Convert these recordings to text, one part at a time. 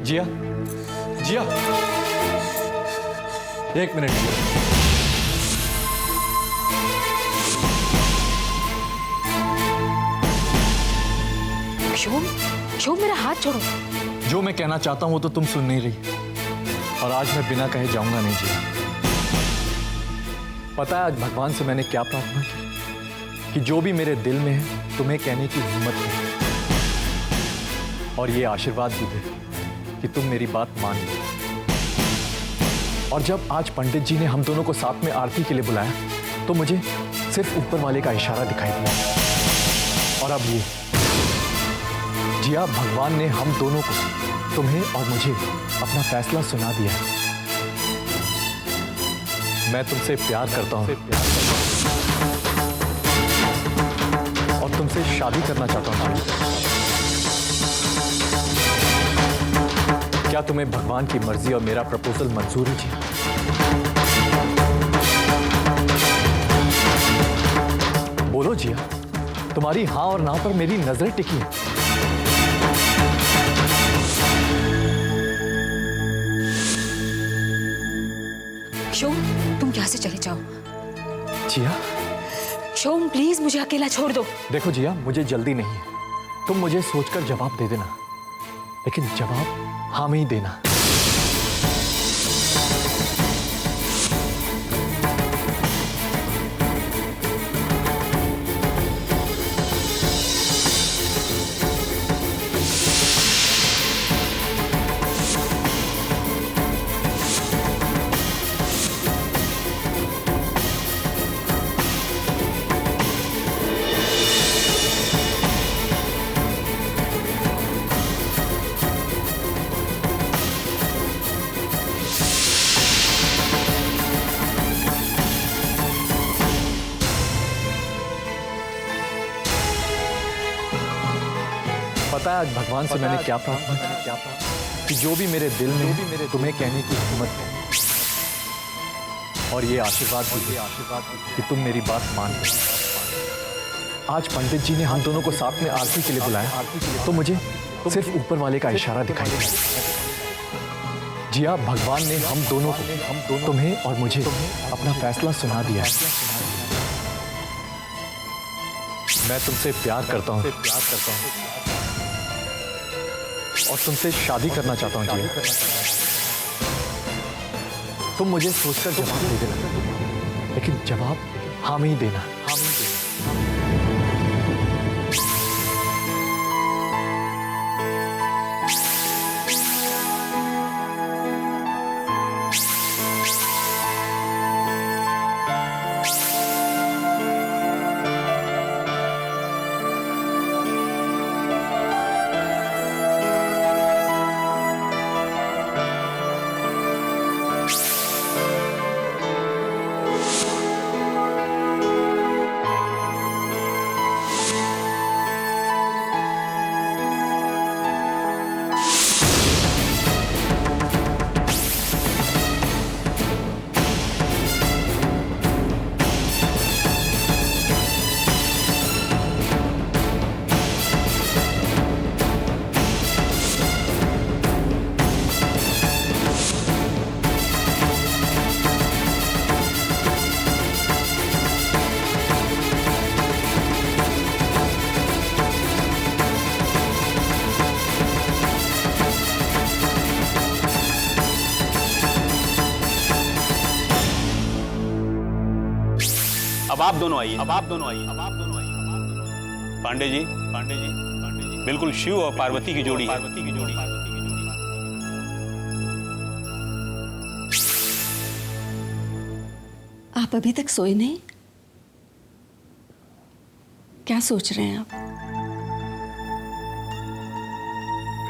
जिया, जिया, एक मिनट जिया। शोभ, शोभ मेरा हाथ छोड़ो। जो मैं कहना चाहता हूं वो तो तुम सुन नहीं रही, और आज मैं बिना कहे जाऊंगा नहीं जिया। पता है आज भगवान से मैंने क्या प्रार्थना की कि जो भी मेरे दिल में है तुम्हें कहने की हिम्मत दे, और ये आशीर्वाद भी दे कि तुम मेरी बात मान लो। और जब आज पंडित जी ने हम दोनों को साथ में आरती के लिए बुलाया तो मुझे सिर्फ ऊपर वाले का इशारा दिखाई दिया। और अब ये जिया, भगवान ने हम दोनों को, तुम्हें और मुझे, अपना फैसला सुना दिया है। मैं तुमसे प्यार करता हूं और तुमसे शादी करना चाहता हूं। क्या तुम्हें भगवान की मर्जी और मेरा प्रपोजल मंजूर है जी? बोलो जिया, तुम्हारी हां और ना पर मेरी नजरें टिकी हैं। शोभ, तुम यहाँ से चले जाओ। जिया, शोभ प्लीज मुझे अकेला छोड़ दो। देखो जिया, मुझे जल्दी नहीं है, तुम मुझे सोचकर जवाब दे देना, लेकिन जवाब हाँ में ही देना। पता है आज भगवान से मैंने क्या प्रार्थना की कि जो भी मेरे दिल में है तुम्हें कहने की हिम्मत है, और ये आशीर्वाद भी कि तुम मेरी बात मान लो। आज पंडित जी ने हम दोनों को साथ में आरती के लिए बुलाया तो मुझे सिर्फ ऊपर वाले का इशारा दिखाई दिया। जिया, भगवान ने हम दोनों को, तुम्हें और मुझे, अपना फैसला सुना दिया है। मैं तुमसे प्यार करता हूँ और तुमसे शादी करना चाहता हूँ जिया। तुम मुझे सोचकर जवाब दे देना, लेकिन जवाब हाँ में ही देना। अब आप दोनों आइए, पांडे जी, बिल्कुल शिव और पार्वती की जोड़ी है। आप अभी तक सोए नहीं? क्या सोच रहे हैं आप?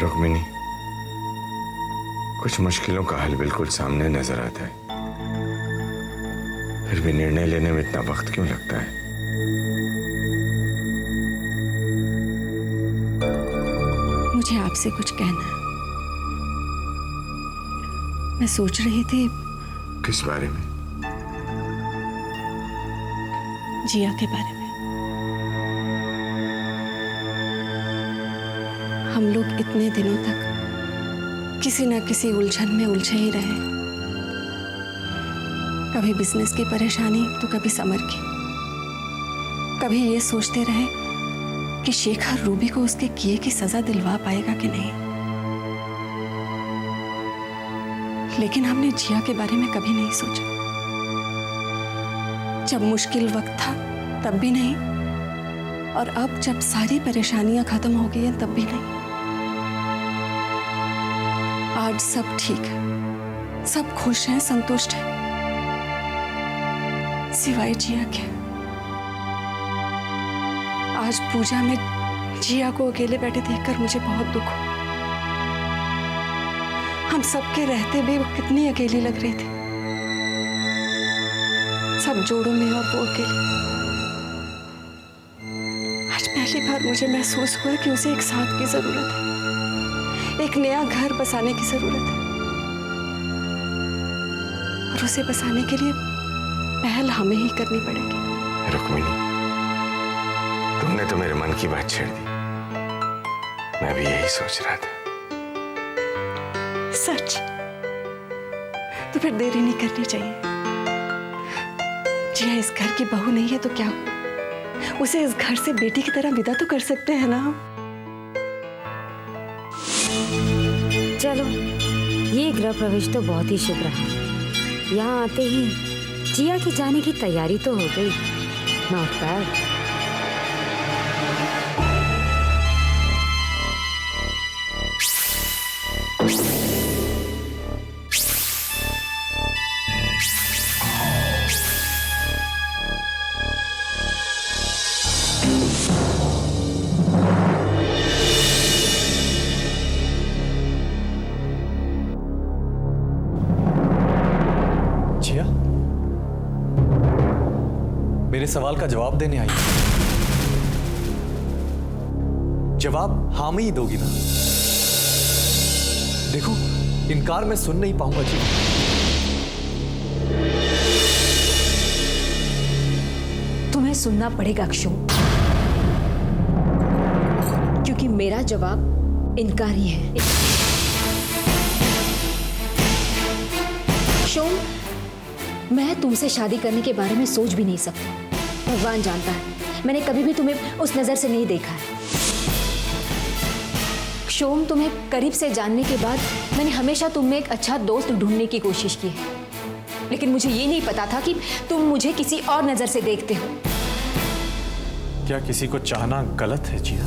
रुक्मिणी, कुछ मुश्किलों का हल बिल्कुल सामने नजर आता है, फिर भी निर्णय लेने में इतना वक्त क्यों लगता है? मुझे आपसे कुछ कहना है। मैं सोच रही थी। किस बारे में? जिया के बारे में। हम लोग इतने दिनों तक किसी ना किसी उलझन में उलझे ही रहे। कभी बिजनेस की परेशानी तो कभी समर की। कभी ये सोचते रहे कि शेखर रूबी को उसके किए की सजा दिलवा पाएगा कि नहीं। लेकिन हमने जिया के बारे में कभी नहीं सोचा। जब मुश्किल वक्त था तब भी नहीं, और अब जब सारी परेशानियां खत्म हो गई हैं तब भी नहीं। आज सब ठीक है, सब खुश हैं, संतुष्ट हैं, सिवाय जिया के। आज पूजा में जिया को अकेले बैठे देखकर मुझे बहुत दुख हुआ। हम सबके रहते भी वो कितनी अकेली लग रही थी, सब जोड़ों में और वो अकेली। आज पहली बार मुझे महसूस हुआ कि उसे एक साथ की जरूरत है, एक नया घर बसाने की जरूरत है, और उसे बसाने के लिए पहल हमें ही करनी पड़ेगी। रुक्मिनी, तुमने तो मेरे मन की बात छेड़ दी। मैं भी यही सोच रहा था। सच? तो फिर देरी नहीं करनी चाहिए। जिया इस घर की बहू नहीं है तो क्या, उसे इस घर से बेटी की तरह विदा तो कर सकते हैं ना हम। चलो, ये गृह प्रवेश तो बहुत ही शुभ रहा। यहाँ आते ही जिया के जाने की तैयारी तो हो गई। Not bad. जिया, मेरे सवाल का जवाब देने आई। जवाब हाँ में ही दोगी ना? देखो, इनकार मैं सुन नहीं पाऊंगा जी। तुम्हें सुनना पड़ेगा अक्षु, क्योंकि मेरा जवाब इनकार ही है। अक्षु, मैं तुमसे शादी करने के बारे में सोच भी नहीं सकती। भगवान जानता है, मैंने कभी भी तुम्हें उस नजर से नहीं देखा है। शोम, तुम्हें करीब से जानने के बाद मैंने हमेशा तुम में एक अच्छा दोस्त ढूंढने की कोशिश की है, लेकिन मुझे ये नहीं पता था कि तुम मुझे किसी और नजर से देखते हो। क्या किसी को चाहना गलत है जिया?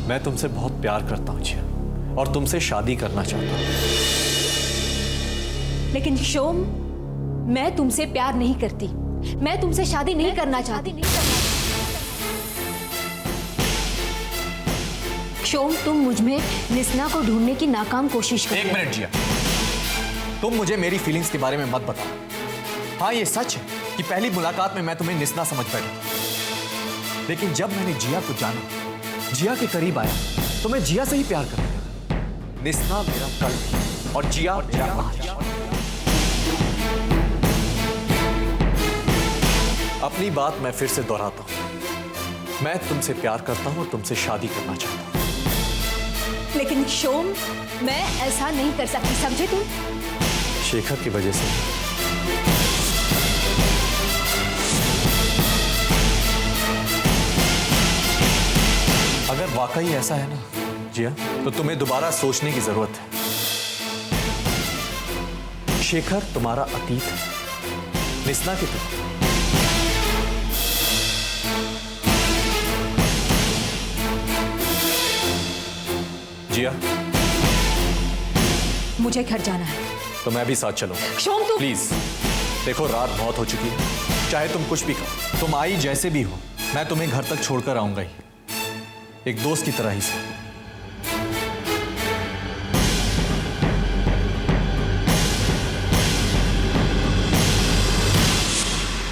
मैं तुमसे बहुत प्यार करता हूं जिया, और तुमसे शादी करना चाहता हूं। लेकिन शोम, मैं तुमसे प्यार नहीं करती, मैं तुमसे शादी नहीं करना चाहती। शोम, तुम मुझ में निस्ना को ढूंढने की नाकाम कोशिश कर। एक मिनट जिया, तुम मुझे मेरी फीलिंग्स के बारे में मत बताओ। हाँ, ये सच है कि पहली मुलाकात में मैं तुम्हें निस्ना समझ बैठा, लेकिन जब मैंने जिया को जाना, जिया के करीब आया, तो मैं जिया से ही प्यार करने लगा। निस्ना मेरा कल थी और जिया मेरा आज। अपनी बात मैं फिर से दोहराता हूं, मैं तुमसे प्यार करता हूं और तुमसे शादी करना चाहता हूं। लेकिन शोम, मैं ऐसा नहीं कर सकती, समझे तुम? शेखर की वजह से। अगर वाकई ऐसा है ना जिया, तो तुम्हें दोबारा सोचने की जरूरत है। शेखर तुम्हारा अतीत है, निस्ना की तरह। जिया, मुझे घर जाना है। तो मैं भी साथ चलूंगा। शोम, तुम प्लीज देखो, रात बहुत हो चुकी है, चाहे तुम कुछ भी कहो, तुम आई जैसे भी हो, मैं तुम्हें घर तक छोड़कर आऊंगा ही, एक दोस्त की तरह ही से।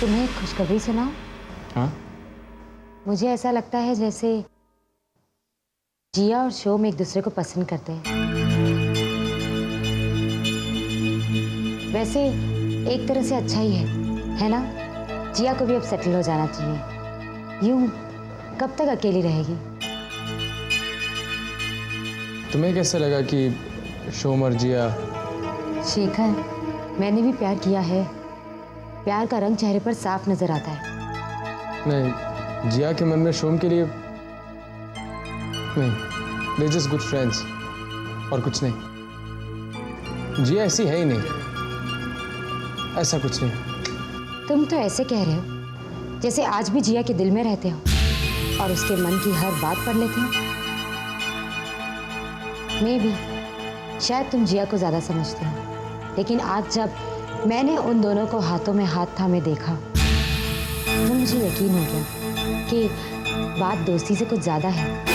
तुम्हें खुशखबरी सुनाऊं? हाँ? मुझे ऐसा लगता है जैसे जिया और शोम एक दूसरे को पसंद करते हैं। वैसे एक तरह से अच्छा ही है ना? जिया को भी अब सेटल हो जाना चाहिए। यूं कब तक अकेली रहेगी? तुम्हें कैसे लगा कि शोम और जिया? शेखर, मैंने भी प्यार किया है। प्यार का रंग चेहरे पर साफ नजर आता है। नहीं, जिया के मन में शोम के लिए नहीं, दे जस्ट गुड फ्रेंड्स और कुछ नहीं। जिया ऐसी है ही नहीं, ऐसा कुछ नहीं। तुम तो ऐसे कह रहे हो जैसे आज भी जिया के दिल में रहते हो और उसके मन की हर बात पढ़ लेते हो। मैं भी शायद तुम जिया को ज्यादा समझते हो, लेकिन आज जब मैंने उन दोनों को हाथों में हाथ थामे देखा तो मुझे यकीन हो गया कि बात दोस्ती से कुछ ज्यादा है।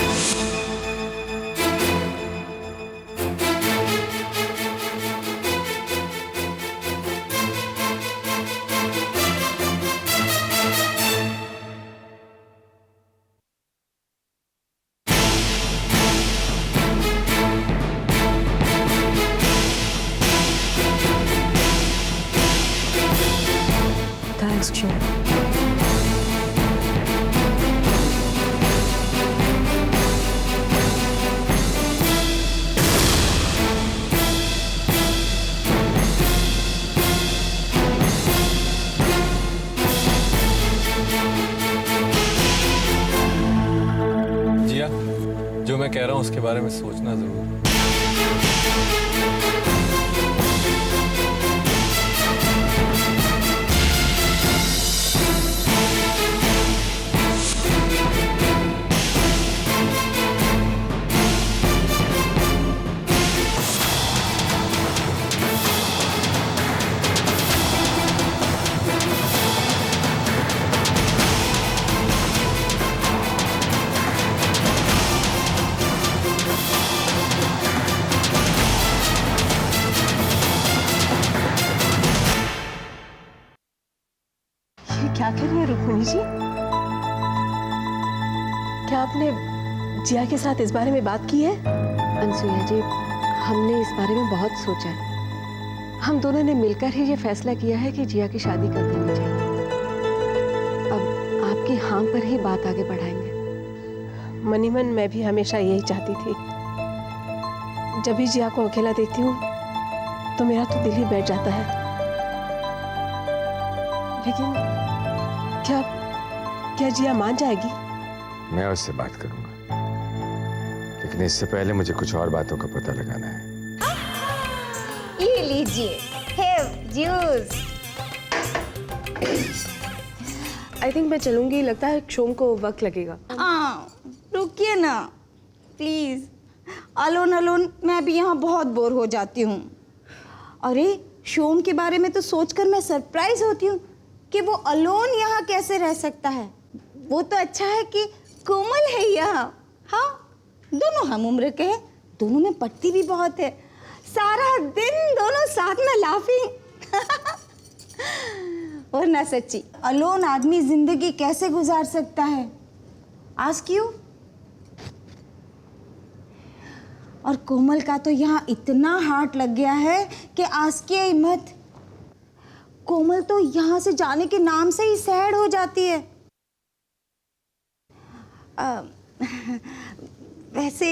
थैंक्स शोम। जिया, जो मैं कह रहा हूँ उसके बारे में सोचना जरूर। क्या कर रही है रुक्मिणी जी? क्या आपने जिया के साथ इस बारे में बात की है? अनसुईया जी, हमने इस बारे में बहुत सोचा है। हम दोनों ने मिलकर ही ये फैसला किया है कि जिया की शादी कर देनी चाहिए। अब आपकी हाँ पर ही बात आगे बढ़ाएंगे। मनी मन मैं भी हमेशा यही चाहती थी। जब भी जिया को अकेला देखती हूँ तो मेरा तो दिल ही बैठ जाता है। लेकिन क्या जिया मान जाएगी? मैं उससे बात करूंगा, लेकिन इससे पहले मुझे कुछ और बातों का पता लगाना है। ये लीजिए, हैव जूस। आई थिंक मैं चलूंगी, लगता है शोम को वक्त लगेगा। रुकिए ना प्लीज। अलोन अलोन मैं भी यहाँ बहुत बोर हो जाती हूँ। अरे शोम के बारे में तो सोचकर मैं सरप्राइज होती हूँ कि वो अलोन यहाँ कैसे रह सकता है। वो तो अच्छा है कि कोमल है यहाँ। हाँ, दोनों हम उम्र के हैं, दोनों में पट्टी भी बहुत है। सारा दिन दोनों साथ में लाफिंग। और ना सच्ची, अलोन आदमी जिंदगी कैसे गुजार सकता है? आज क्यों? और कोमल का तो यहाँ इतना हार्ट लग गया है कि आस्किया ही मत। कोमल तो यहाँ से जाने के नाम से ही सैड हो जाती है। वैसे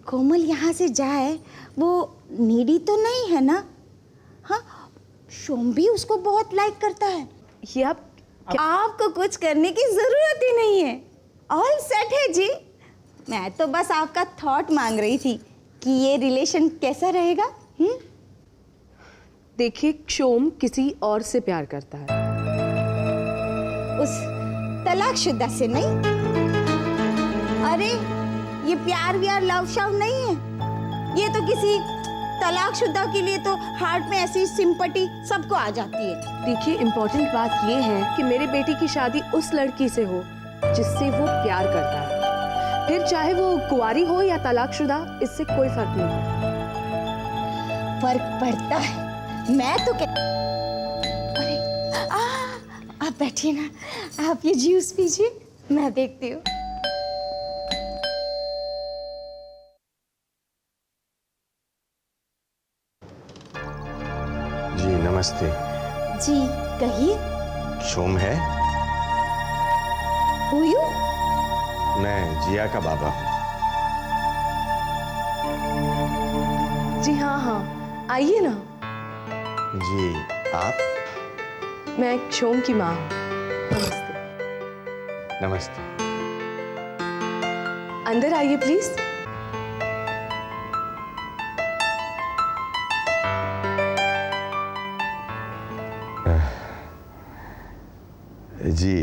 कोमल यहाँ से जाए, वो नीडी तो नहीं है ना? हाँ, शोम भी उसको बहुत लाइक करता है। ये आपको कुछ करने की जरूरत ही नहीं है, ऑल सेट है जी। मैं तो बस आपका थॉट मांग रही थी कि ये रिलेशन कैसा रहेगा। देखिए, शोम किसी और से प्यार करता है। उस तलाकशुदा से नहीं? अरे ये प्यार व्यार लव शव नहीं है, ये तो किसी तलाकशुदा के लिए तो हार्ट में ऐसी सिंपैथी सबको आ जाती है। देखिए, इम्पोर्टेंट बात ये है कि मेरी बेटी की शादी उस लड़की से हो जिससे वो प्यार करता है। फिर चाहे वो कुंवारी हो या तलाकशुदा, इससे कोई फर्क नहीं पड़ता। फर्क पड़ता है। मैं तो अरे आप बैठिए ना, आप ये जूस पीजिए, मैं देखती हूँ। जी नमस्ते। जी कहिए। शोम है? हूँ? मैं जिया का बाबा हूँ। जी हाँ हाँ, आइए ना। जी आप? मैं शोम की माँ हूँ। नमस्ते। नमस्ते। अंदर आइए प्लीज। जी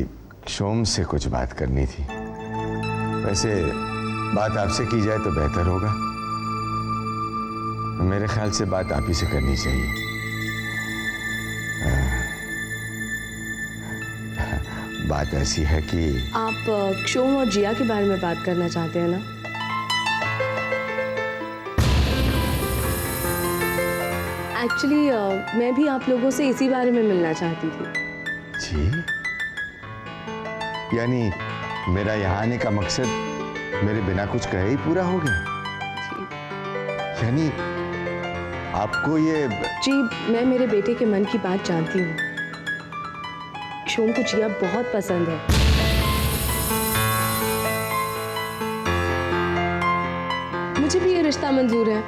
शोम से कुछ बात करनी थी। वैसे बात आपसे की जाए तो बेहतर होगा। मेरे ख्याल से बात आप ही से करनी चाहिए। बात ऐसी है कि आप शोम और जिया के बारे में बात करना चाहते हैं ना? एक्चुअली मैं भी आप लोगों से इसी बारे में मिलना चाहती थी। जी यानी मेरा यहाँ आने का मकसद मेरे बिना कुछ कहे ही पूरा हो गया। यानी आपको ये जी मैं मेरे बेटे के मन की बात जानती हूँ। शोम को जिया बहुत पसंद है। मुझे भी ये रिश्ता मंजूर है।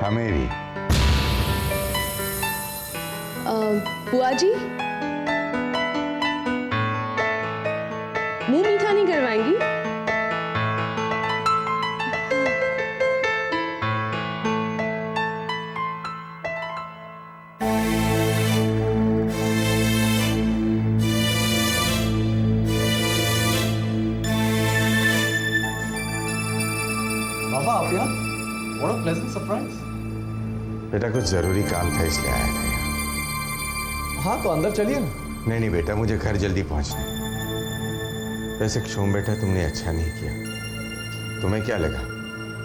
हमें भी। बुआ जी मुंह मीठा नहीं करवाएंगी? बाबा आप यहाँ? What a pleasant surprise. बेटा कुछ जरूरी काम था इसलिए आया था यहाँ। हाँ तो अंदर चलिए ना। नहीं नहीं बेटा मुझे घर जल्दी पहुंचना है। वैसे शोम बेटा तुमने अच्छा नहीं किया। तुम्हें क्या लगा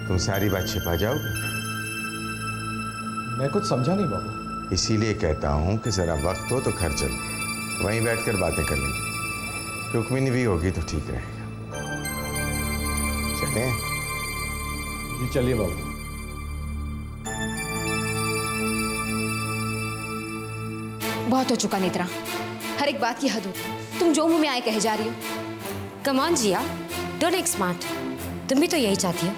तुम सारी बात छिपा जाओगे? मैं कुछ समझा नहीं बाबा। इसीलिए कहता हूँ कि जरा वक्त हो तो घर चलो, वहीं बैठकर बातें कर लेंगे। रुक्मिनी भी होगी तो ठीक रहेगा। चलें? जी चलिए बाबा। बहुत हो चुका नेत्रा, हर एक बात की हद होती। तुम जो मुंह में आए कहे जा रही हो। Come on Jiya, don't act smart. तुम भी तो यही चाहती हो।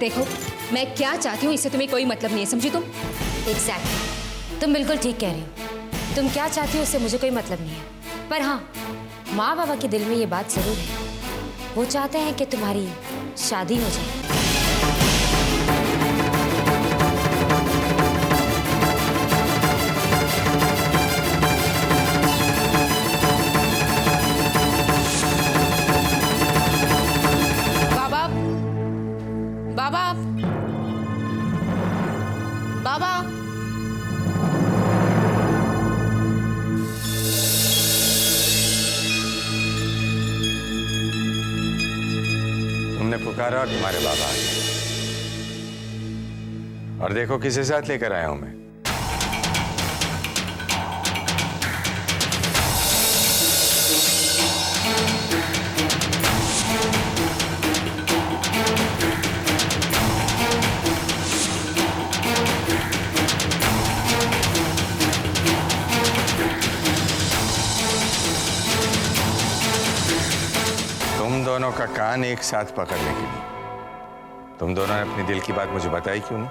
देखो मैं क्या चाहती हूँ इससे तुम्हें कोई मतलब नहीं है, समझी तुम? एग्जैक्टली, तुम बिल्कुल ठीक कह रही हो। तुम क्या चाहती हो उससे मुझे कोई मतलब नहीं है। पर हाँ, माँ बाबा के दिल में ये बात जरूर है। वो चाहते हैं कि तुम्हारी शादी हो जाए। बाबा, तुमने पुकारा और तुम्हारे बाबा आ गए। और देखो किसे साथ लेकर आया हूं मैं। तुम दोनों का कान एक साथ पकड़ने के लिए। तुम दोनों ने अपनी दिल की बात मुझे बताई क्यों नहीं?